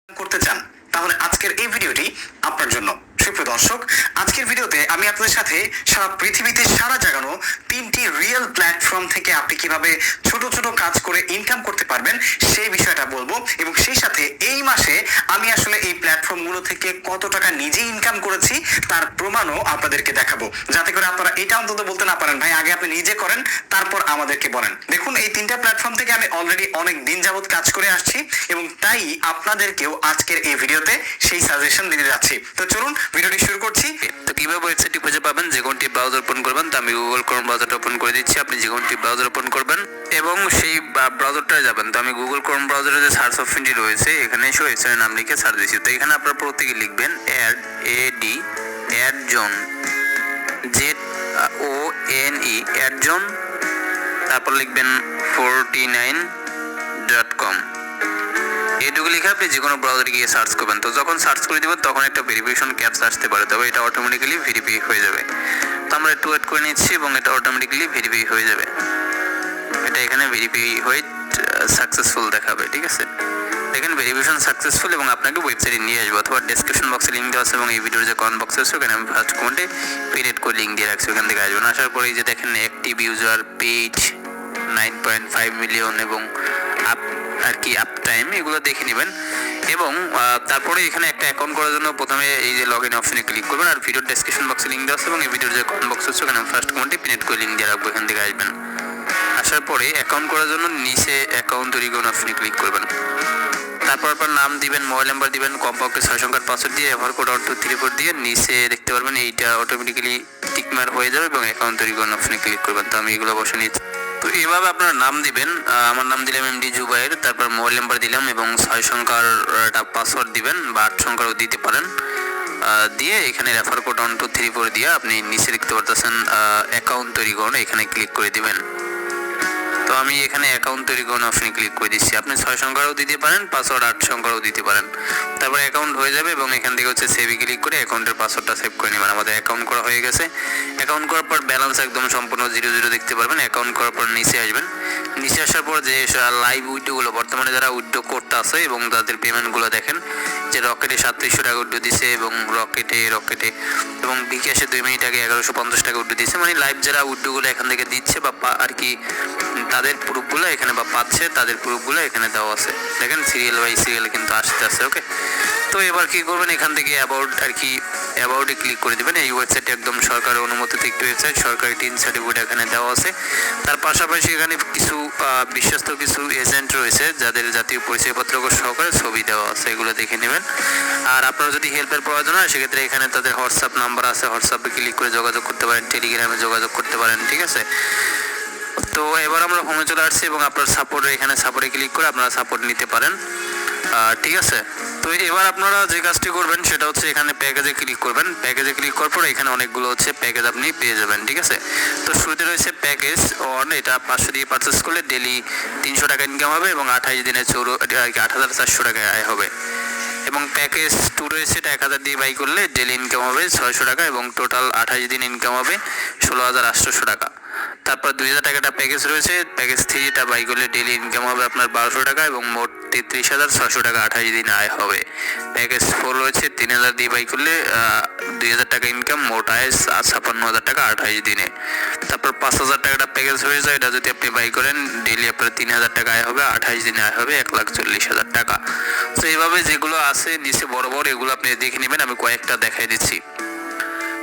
করতে চান তাহলে আজকের এই ভিডিওটি আপনার জন্য। সুপ্রিয় দর্শক, আজকের ভিডিওতে আমি আপনাদের সাথে সারা পৃথিবীতে সারা জাগানো 3টি রিয়েল প্ল্যাটফর্ম থেকে আপনি কিভাবে ছোট ছোট কাজ করে ইনকাম করতে পারবেন সেই বিষয়টা বলবো, এবং সেই সাথে এই মাসে আমি আসলে এই প্ল্যাটফর্মগুলো থেকে কত টাকা নিজে ইনকাম করেছি তার প্রমাণও আপনাদেরকে দেখাবো, যাতে করে আপনারা এটা অন্তত বলতে না পারেন ভাই আগে আপনি নিজে করেন তারপর আমাদেরকে বলেন। দেখুন, এই 3টা প্ল্যাটফর্ম থেকে আমি অলরেডি অনেক দিন যাবত কাজ করে আসছি এবং তাই আপনাদেরকেও আজকের এই ভিডিওতে সেই সাজেশন দিতে যাচ্ছি। তো চলুন ভিডিওটি শুরু করছি। তো কিভাবে ওয়েবসাইটটি খুঁজে পাবেন, যে কোনটি ব্রাউজার ওপেন করবেন, তো আমি গুগল ক্রোম ব্রাউজারটা ওপেন করে দিচ্ছি। আপনি যে কোনটি ব্রাউজার ওপেন করবেন এবং সেই ব্রাউজারটায় যাবেন। তো আমি গুগল ক্রোম ব্রাউজারে যে সার্চ অপশনটি রয়েছে এখানে এসে ওয়েবসাইটের নাম লিখে সার্চ দিচ্ছি। তো এখানে আপনারা প্রত্যেকে লিখবেন ad zone, ZONE ad zone, তারপর লিখবেন 49.com। এইটুকু লিখে আপনি যে কোনো ব্রাউজারে গিয়ে সার্চ করবেন। তো যখন সার্চ করে দেবেন তখন একটা ভেরিফিকেশন ক্যাপচা আসতে পারে, তবে এটা অটোমেটিক্যালি ভেরিফাই হয়ে যাবে। তো আমরা একটু ওয়েট করে নিচ্ছি এবং এটা অটোমেটিক্যালি ভেরিফাই হয়ে যাবে। এটা এখানে ভেরিফাই হয়ে সাকসেসফুল দেখাবে, ঠিক আছে। দেখেন ভেরিফিকেশন সাকসেসফুল এবং আপনাকে ওয়েবসাইটে নিয়ে আসবে, অথবা ডেসক্রিপশন বক্সে লিঙ্ক দেওয়া আছে এবং এই ভিডিওর যে কমেন্ট বক্স আছে ওখানে আমি ফার্স্ট কমেন্টে পিনেট করে লিঙ্ক দিয়ে রাখছি, ওখান থেকে আসবেন। আসার পরে এই যে দেখেন অ্যাক্টিভ ইউজার পেজ 9.5 মিলিয়ন এবং আপ টাইম, এগুলো দেখে নেবেন। এবং তারপরে এখানে একটা অ্যাকাউন্ট করার জন্য প্রথমে এই যে লগ ইন অপশনে ক্লিক করবেন, আর ভিডিওর ডেসক্রিপশন বক্সে লিঙ্ক দেওয়া আছে এবং এই ভিডিওর যে কমেন্ট বক্স আছে ওখানে ফার্স্ট কমেন্টে পিনেট করে লিঙ্ক দিয়ে রাখবো, এখান থেকে আসবেন। আসার পরে অ্যাকাউন্ট করার জন্য নিচে অ্যাকাউন্ট তৈরি করুন অপশনে ক্লিক করবেন। তারপর আপনার নাম দিবেন, মোবাইল নাম্বার দিবেন, কমপক্ষে 6 সংখ্যার পাসওয়ার্ড দিয়ে রেফার কোড 1234 দিয়ে নিচে দেখতে পারবেন এইটা অটোমেটিক্যালি টিকমার হয়ে যাবে এবং অ্যাকাউন্ট তৈরি করুন অপশনে ক্লিক করবেন। তো আমি এগুলো বসে নিচ্ছি। তো এভাবে আপনার নাম দিবেন, আমার নাম দিলাম এমডি জুবাইর, তারপর মোবাইল নাম্বার দিলাম এবং 6 সংখ্যার একটা পাসওয়ার্ড দিবেন বা 8 সংখ্যারও দিতে পারেন। দিয়ে এখানে রেফার কোড 1234 দিয়ে আপনি নিচে দেখতে পারতেছেন অ্যাকাউন্ট তৈরি করুন, এখানে ক্লিক করে দিবেন। তো আমি এখানে অ্যাকাউন্ট তৈরি করুন অপশনে ক্লিক করে দিচ্ছি। আপনি 6 সংখ্যারও দিতে পারেন, পাসওয়ার্ড 8 সংখ্যারও দিতে পারেন। তারপর অ্যাকাউন্ট হয়ে যাবে এবং এখান থেকে হচ্ছে সেভে ক্লিক করে অ্যাকাউন্টের পাসওয়ার্ডটা সেভ করে নেবেন। আমাদের অ্যাকাউন্ট করা হয়ে গেছে। অ্যাকাউন্ট করার পর ব্যালেন্স একদম সম্পূর্ণ 0 দেখতে পারবেন। অ্যাকাউন্ট করার পর নিচে আসবেন। নিচে আসার পর যে লাইভ উইড্রোগুলো বর্তমানে যারা উইড্রো করতে আছে এবং তাদের পেমেন্টগুলো দেখেন, যে রকেটে 3700 টাকা উইড্রো দিছে এবং রকেটে এবং বিকাশে 2 মিনিট আগে 1150 টাকা উইড্রো দিচ্ছে, মানে লাইভ যারা উইড্রোগুলো এখান থেকে দিচ্ছে বা আর কি তাদের প্রুফগুলো এখানে বা পাচ্ছে, তাদের প্রুফগুলো এখানে দেওয়া আছে। দেখেন সিরিয়াল বাই সিরিয়াল কিন্তু আসছে। ওকে, তো এবার কি করবেন, এখান থেকে অ্যাবাউটে ক্লিক করে দেবেন। এই ওয়েবসাইটে একদম সরকারের অনুমোদিত একটি ওয়েবসাইট, সরকারি টিন সার্টিফিকেট এখানে দেওয়া আছে। তার পাশাপাশি এখানে কিছু বিশ্বস্ত কিছু এজেন্ট রয়েছে যাদের জাতীয় পরিচয়পত্র সহকারে ছবি দেওয়া আছে, এগুলো দেখে নেবেন। আর আপনারা যদি হেল্পের প্রয়োজন হয় সেক্ষেত্রে এখানে তাদের হোয়াটসঅ্যাপ নাম্বার আছে, হোয়াটসঅ্যাপে ক্লিক করে যোগাযোগ করতে পারেন, টেলিগ্রামে যোগাযোগ করতে পারেন, ঠিক আছে। তো এবার আমরা হোমে চলে আসছি এবং আপনার সাপোর্টে ক্লিক করে আপনারা সাপোর্ট নিতে পারেন, ঠিক আছে। তো এবার আপনারা যে কাজটি করবেন সেটা হচ্ছে এখানে প্যাকেজে ক্লিক করবেন। প্যাকেজে ক্লিক করার পর এখানে অনেকগুলো হচ্ছে প্যাকেজ আপনি পেয়ে যাবেন, ঠিক আছে। তো শুরুতে রয়েছে প্যাকেজ 1, এটা 500 দিয়ে পারচেস করলে ডেলি 300 টাকা ইনকাম হবে এবং 28 দিনে 8400 টাকা আয় হবে। এবং প্যাকেজ 2 রয়েছে, এটা 1000 দিয়ে বাই করলে ডেলি ইনকাম হবে 600 টাকা এবং টোটাল 28 দিন ইনকাম হবে 16800 টাকা। তারপর 2000 টাকাটা প্যাকেজ রয়েছে, প্যাকেজ 3টা বাই করলে ডেলি ইনকাম হবে আপনার 1200 টাকা এবং মোট 33,600 টাকা 28 দিনে আয় হবে। প্যাকেজ 4 রয়েছে, 3000 দিয়ে বাই করলে 2000 টাকা ইনকাম, মোট আয় 56,000 টাকা 28 দিনে। তারপর 5000 টাকাটা প্যাকেজ হয়ে যায়, এটা যদি আপনি বাই করেন ডেলি আপনার 3000 টাকা আয় হবে, 28 দিনে আয় হবে 1,40,000 টাকা। তো এইভাবে যেগুলো আছে নিচে বড় এগুলো আপনি দেখে নেবেন, আমি কয়েকটা দেখাই দিচ্ছি।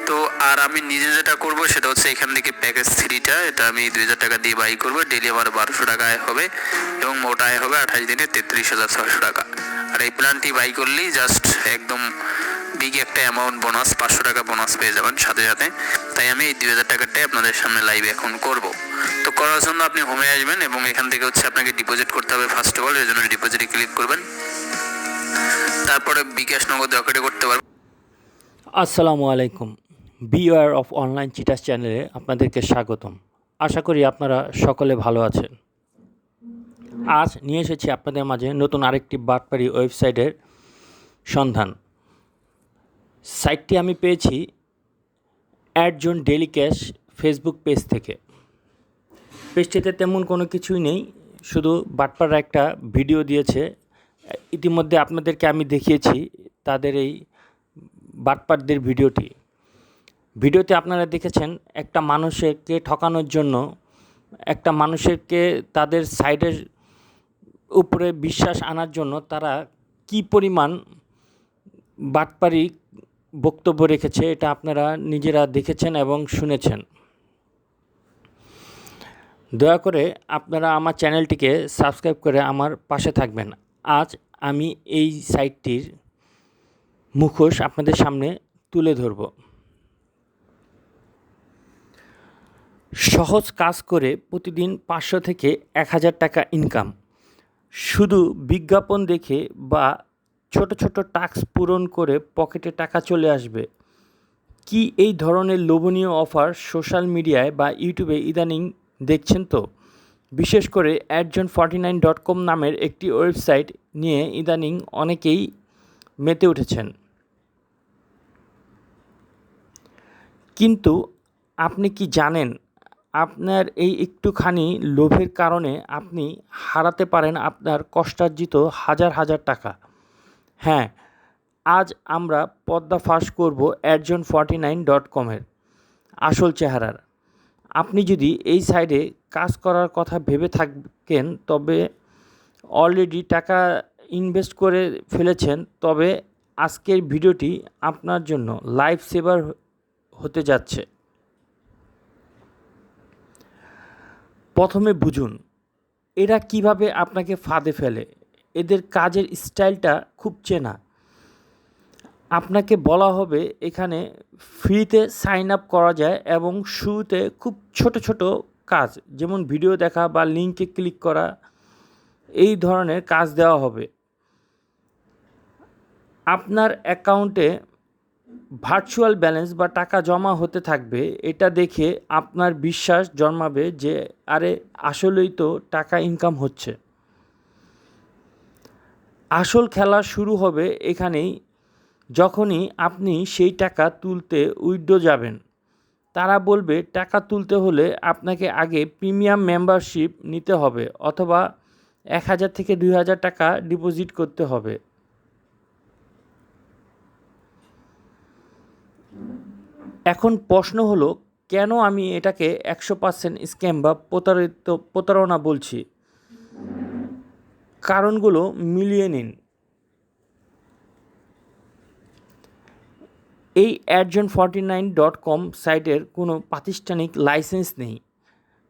তো আর আমি নিজে যেটা করব সেটা হচ্ছে এখান থেকে প্যাকেজ 3টা, এটা আমি 2000 টাকা দিয়ে বাই করব, ডেলি আমার 1200 টাকা আয় হবে এবং মোট আয় হবে 28 দিনে 33,600 টাকা। আর এই প্ল্যানটি বাই করলেই জাস্ট একদম বিগ একটা অ্যামাউন্ট বোনাস, 500 টাকা বোনাস পেয়ে যাবেন সাথে। তাই আমি এই 2000 টাকাটাই আপনাদের সামনে লাইভ এখন করব। তো করার জন্য আপনি হোমে আসবেন এবং এখান থেকে হচ্ছে আপনাকে ডিপোজিট করতে হবে ফার্স্ট অফ অল, এর জন্য ডিপোজিটে ক্লিক করবেন। তারপরে বিকাশ নগদ রকেটে করতে পারবেন। আসসালামু আলাইকুম, বিওয়ার অফ অনলাইন চিটাস চ্যানেলে আপনাদেরকে স্বাগতম। আশা করি আপনারা সকলে ভালো আছেন। আজ নিয়ে এসেছি আপনাদের মাঝে নতুন আরেকটি বাটপাড়ি ওয়েবসাইটের সন্ধান। সাইটটি আমি পেয়েছি ad zone daily cash Facebook page থেকে। পেজটিতে তেমন কোনো কিছুই নেই, শুধু বাটপাড়া একটা ভিডিও দিয়েছে ইতিমধ্যে আপনাদেরকে আমি দেখিয়েছি তাদের এই বাটপারদের ভিডিওতে আপনারা দেখেছেন একটা মানুষকে ঠকানোর জন্য একটা মানুষকে তাদের সাইডের উপরে বিশ্বাস আনার জন্য তারা কি পরিমাণ বাটপারি বক্তব্য রেখেছে, এটা আপনারা নিজেরা দেখেছেন এবং শুনেছেন। দয়া করে আপনারা আমার চ্যানেলটিকে সাবস্ক্রাইব করে আমার পাশে থাকবেন। আজ আমি এই সাইটটির মুখোশ আপনাদের সামনে তুলে ধরব। সহজ কাজ করে প্রতিদিন 500 থেকে 1000 টাকা ইনকাম, শুধু বিজ্ঞাপন দেখে বা ছোট ছোট টাস্ক পূরণ করে পকেটে টাকা চলে আসবে। কি এই ধরনের লোভনীয় অফার সোশ্যাল মিডিয়ায় বা ইউটিউবে ইদানিং দেখছেন তো? বিশেষ করে adjon49.com নামের একটি ওয়েবসাইট নিয়ে ইদানিং অনেকেই মেতে উঠেছেন। কিন্তু আপনি কি জানেন, আপনার এই একটুখানি লোভের কারণে আপনি হারাতে পারেন আপনার কষ্টার্জিত হাজার হাজার টাকা। হ্যাঁ, আজ আমরা পর্দাফাশ করব adjon49.com-এর আসল চেহারার। আপনি যদি এই সাইডে কাজ করার কথা ভেবে থাকেন, তবে অলরেডি টাকা ইনভেস্ট করে ফেলেছেন, তবে আজকের ভিডিওটি আপনার জন্য লাইফ সেভার হতে যাচ্ছে। প্রথমে বুঝুন এরা কিভাবে আপনাকে ফাঁদে ফেলে। এদের কাজের স্টাইলটা খুব চেনা। আপনাকে বলা হবে এখানে ফ্রিতে সাইন আপ করা যায় এবং শুরুতে খুব ছোট ছোট কাজ, যেমন ভিডিও দেখা বা লিঙ্কে ক্লিক করা, এই ধরনের কাজ দেওয়া হবে। আপনার অ্যাকাউন্টে ভার্চুয়াল ব্যালেন্স বা টাকা জমা হতে থাকবে। এটা দেখে আপনার বিশ্বাস জন্মাবে যে আরে আসলেই তো টাকা ইনকাম হচ্ছে। আসল খেলা শুরু হবে এখানেই, যখনই আপনি সেই টাকা তুলতে উইথড্র যাবেন। তারা বলবে টাকা তুলতে হলে আপনাকে আগে প্রিমিয়াম মেম্বারশিপ নিতে হবে অথবা 1000 থেকে 2000 টাকা ডিপোজিট করতে হবে। এখন প্রশ্ন হলো, কেন আমি এটাকে 100% স্ক্যাম বা প্রতারণা বলছি? কারণগুলো মিলিয়ে নিন। এই adjon49.com সাইটের কোনো প্রাতিষ্ঠানিক লাইসেন্স নেই,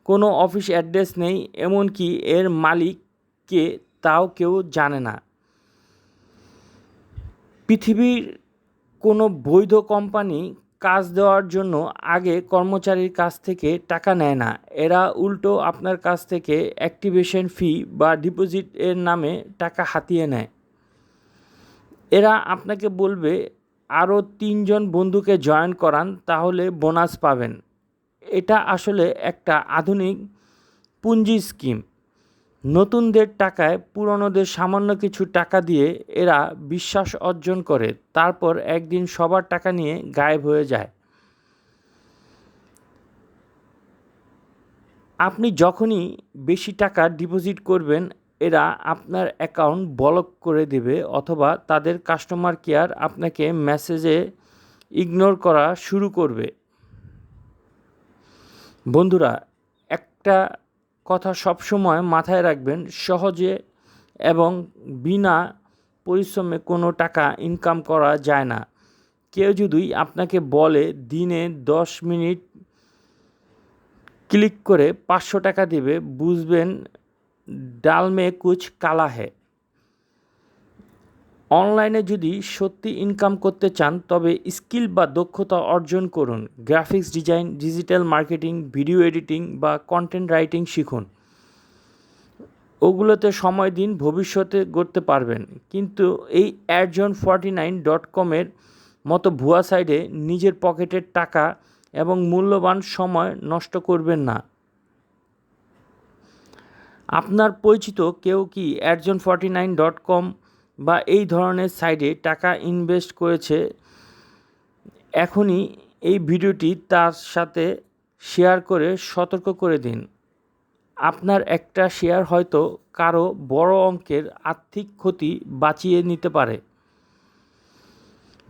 কোনো অফিস অ্যাড্রেস নেই, এমনকি এর মালিক কে তাও কেউ জানে না। পৃথিবীর কোনো বৈধ কোম্পানি কাজ দেওয়ার জন্য আগে কর্মচারীর কাছ থেকে টাকা নেয় না। এরা উল্টো আপনার কাছ থেকে অ্যাক্টিভেশন ফি বা ডিপোজিট এর নামে টাকা হাতিয়ে নেয়। এরা আপনাকে বলবে আরও 3 জন বন্ধুকে জয়েন করান, তাহলে বোনাস পাবেন। এটা আসলে একটা আধুনিক পুঞ্জি স্কিম। নতুনদের টাকায় পুরনোদের সামান্য কিছু টাকা দিয়ে এরা বিশ্বাস অর্জন করে, তারপর একদিন সবার টাকা নিয়ে গায়েব হয়ে যায়। আপনি যখনই বেশি টাকা ডিপোজিট করবেন, এরা আপনার অ্যাকাউন্ট ব্লক করে দেবে অথবা তাদের কাস্টমার কেয়ার আপনাকে মেসেজে ইগনোর করা শুরু করবে। বন্ধুরা, একটা কথা সবসময় মাথায় রাখবেন, সহজে এবং বিনা পরিশ্রমে কোনো টাকা ইনকাম করা যায় না। কেউ যদি আপনাকে বলে দিনে 10 মিনিট ক্লিক করে 500 টাকা দেবে, বুঝবেন ডাল মে কুছ কালা হে। অনলাইনে যদি সত্যি ইনকাম করতে চান, তবে স্কিল বা দক্ষতা অর্জন করুন। Graphics design, digital marketing, video editing বা কন্টেন্ট রাইটিং শিখুন। ওগুলোতে সময় দিন, ভবিষ্যতে গড়তে পারবেন। কিন্তু এই adjon49.com-এর মতো ভুয়া সাইটে নিজের পকেটের টাকা এবং মূল্যবান সময় নষ্ট করবেন না। আপনার পরিচিত কেউ কি adjon49.com বা এই ধরনের সাইটে টাকা ইনভেস্ট করেছে? এখনই এই ভিডিওটি তার সাথে শেয়ার করে সতর্ক করে দিন। আপনার একটা শেয়ার হয়তো কারো বড় অঙ্কের আর্থিক ক্ষতি বাঁচিয়ে নিতে পারে।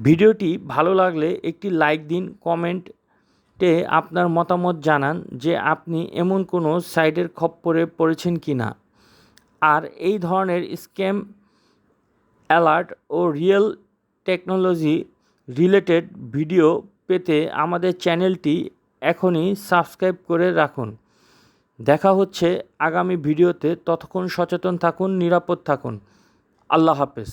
ভিডিওটি ভালো লাগলে একটি লাইক দিন, কমেন্টে আপনার মতামত জানান যে আপনি এমন কোনো সাইটের খপ্পরে পড়েছেন কি না। আর এই ধরনের স্ক্যাম অ্যালার্ট ও রিয়েল টেকনোলজি রিলেটেড ভিডিও পেতে আমাদের চ্যানেলটি এখনই সাবস্ক্রাইব করে রাখুন। দেখা হচ্ছে আগামী ভিডিওতে। ততক্ষণ সচেতন থাকুন, নিরাপদ থাকুন। আল্লাহ হাফেজ।